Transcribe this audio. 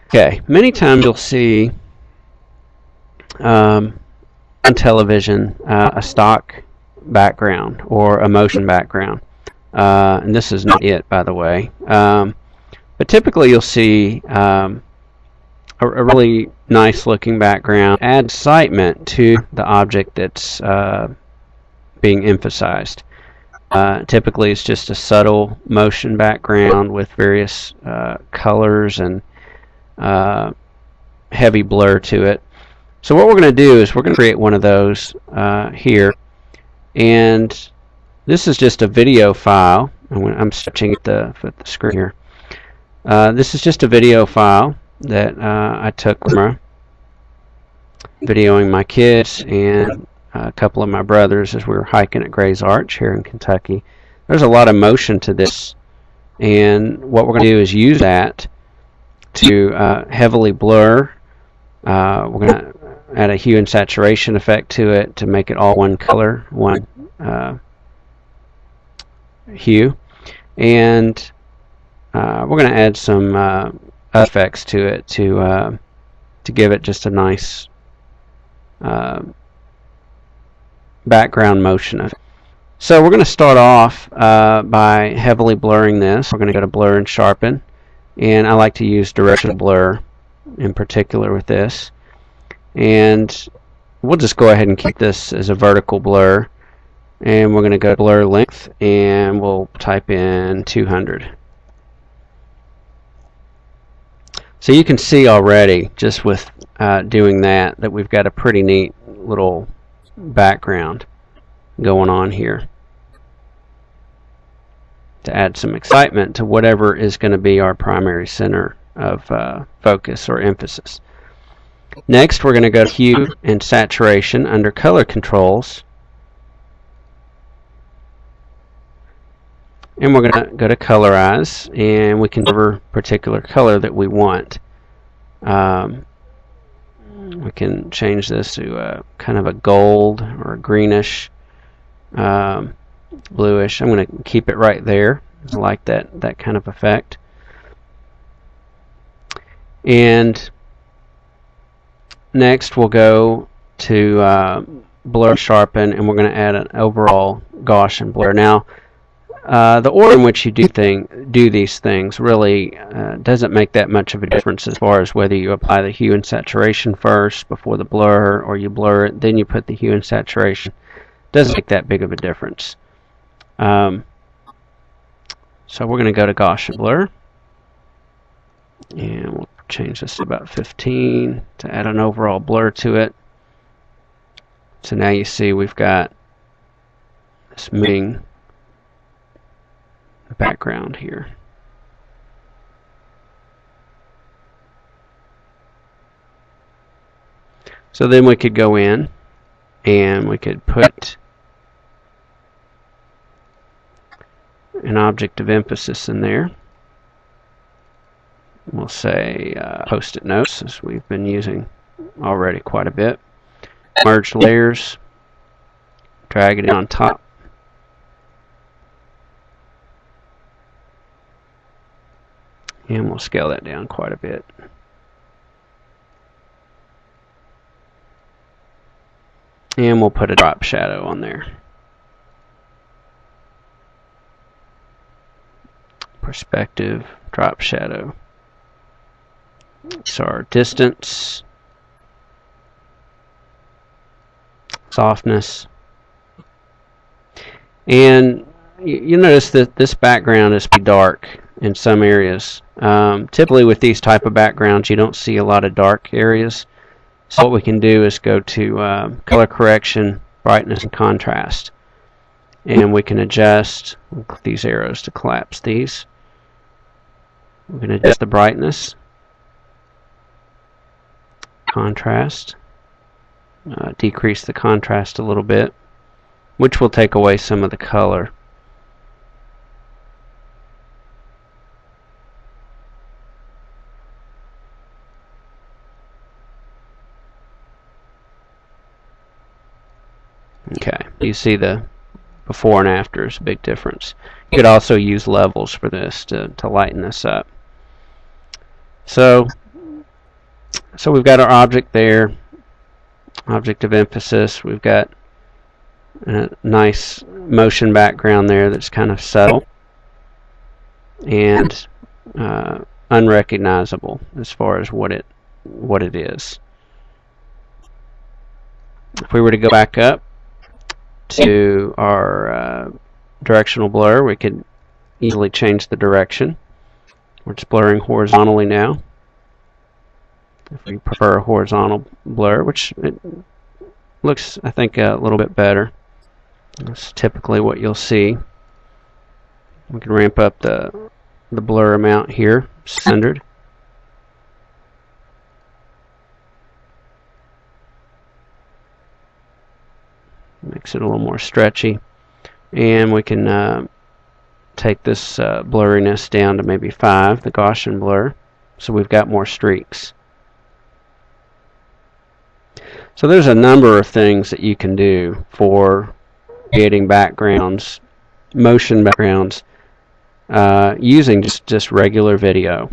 Okay, many times you'll see on television a stock background or a motion background. And this is not it, by the way. But typically you'll see a really nice looking background add excitement to the object that's being emphasized. Typically it's just a subtle motion background with various colors and heavy blur to it. So what we're going to do is we're going to create one of those here, and this is just a video file. I'm stretching at the screen here. This is just a video file that I took from videoing my kids and a couple of my brothers as we were hiking at Gray's Arch here in Kentucky. There's a lot of motion to this, and what we're going to do is use that to heavily blur. We're going to add a hue and saturation effect to it to make it all one color, one hue, and we're going to add some effects to it to give it just a nice background motion. So we're going to start off by heavily blurring this. We're going to go to blur and sharpen, and I like to use directional blur in particular with this, and we'll just go ahead and keep this as a vertical blur, and we're going to go to blur length and we'll type in 200. So you can see already just with doing that we've got a pretty neat little background going on here to add some excitement to whatever is going to be our primary center of focus or emphasis. Next, we're going to go to hue and saturation under color controls, and we're going to go to colorize, and we can cover a particular color that we want. We can change this to kind of a gold or a greenish, bluish. I'm going to keep it right there. I like that kind of effect. And next we'll go to blur sharpen, and we're going to add an overall Gaussian blur. Now the order in which you do these things really doesn't make that much of a difference as far as whether you apply the hue and saturation first before the blur, or you blur it then you put the hue and saturation. Doesn't make that big of a difference. So we're going to go to Gaussian blur, and we'll change this to about 15 to add an overall blur to it. So now you see we've got this moving background here. So then we could go in and we could put an object of emphasis in there. We'll say post-it notes, as we've been using already quite a bit. Merge layers, drag it in on top. And we'll scale that down quite a bit. And we'll put a drop shadow on there. Perspective, drop shadow. So our distance, softness, and you notice that this background is pretty dark in some areas. Typically with these type of backgrounds you don't see a lot of dark areas. So what we can do is go to color correction, brightness, and contrast, and we can adjust. We'll click these arrows to collapse these. We can adjust the brightness, contrast, decrease the contrast a little bit, which will take away some of the color. Okay, you see the before and after is a big difference. You could also use levels for this to lighten this up. So So we've got our object there, object of emphasis. We've got a nice motion background there that's kind of subtle and unrecognizable as far as what it is. If we were to go back up to our directional blur, we could easily change the direction. We're just blurring horizontally now. If we prefer a horizontal blur, which it looks, I think, a little bit better. That's typically what you'll see. We can ramp up the blur amount here, centered. Makes it a little more stretchy. And we can take this blurriness down to maybe 5, the Gaussian blur, so we've got more streaks. So there's a number of things that you can do for creating backgrounds, motion backgrounds, using just regular video.